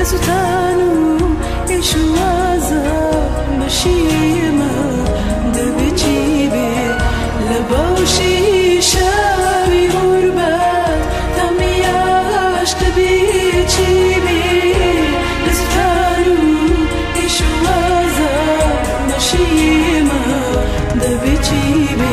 لسوتانو إشوازا مشيما دبجيبي لبوشي شاوي غربات تمياش تبيجيبي لسوتانو إشوازا مشيما دبجيبي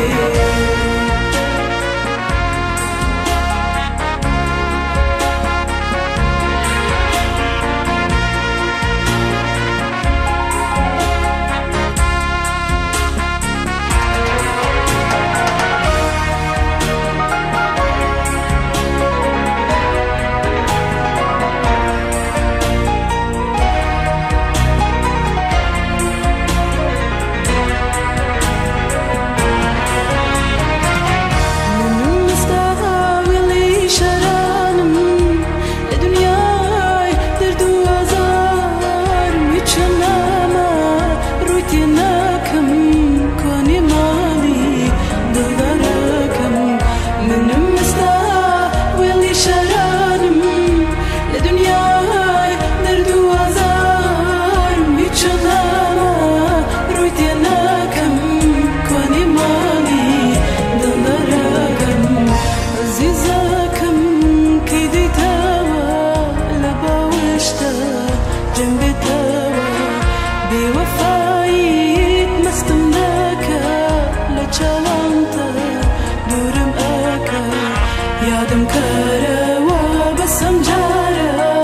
يادم كروا بسم جارا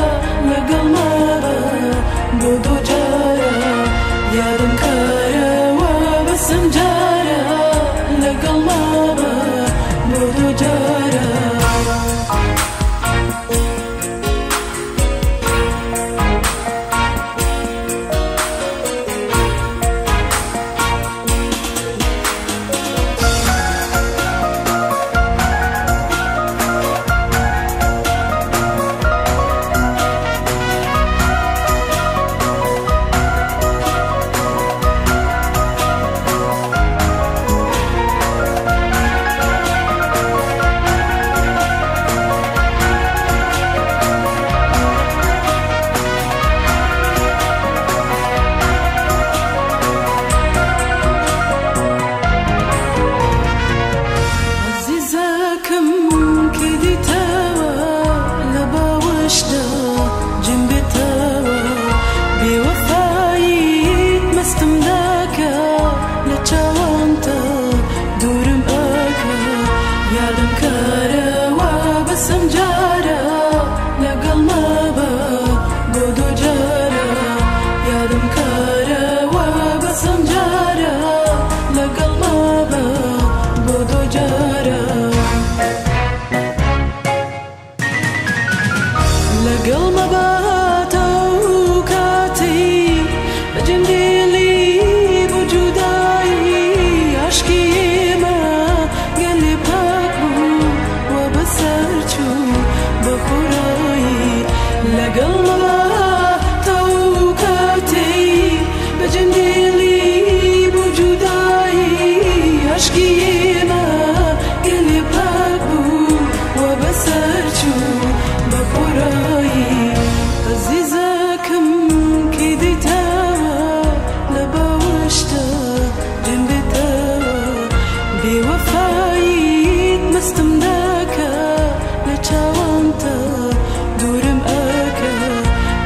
لقل مابا بودو جارا يادم كروا بسم جارا لقل مابا بودو جارا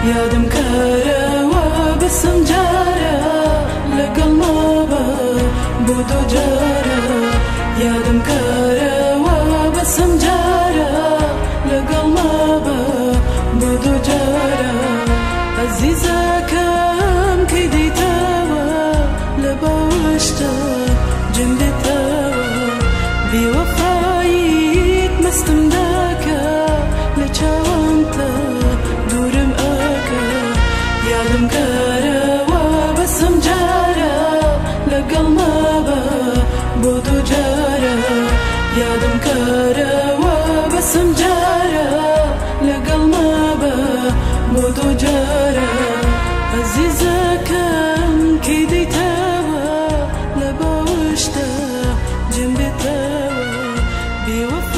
يادم كروا بسم جارا لقل مابا بودو جارا يادم كروا بسم جارا لقل مابا بودو جارا عزيزة كم كيدي توا لبوشتا جنبي توا بوفايت مستمداكا لچاوانتا دورم يادم كروا بسم جارا لقل مابا بودو جارا يادم كروا بسم جارا لقل مابا بودو جارا عزيزة كم كيدي توا لبوشتا جنبي توا بوفا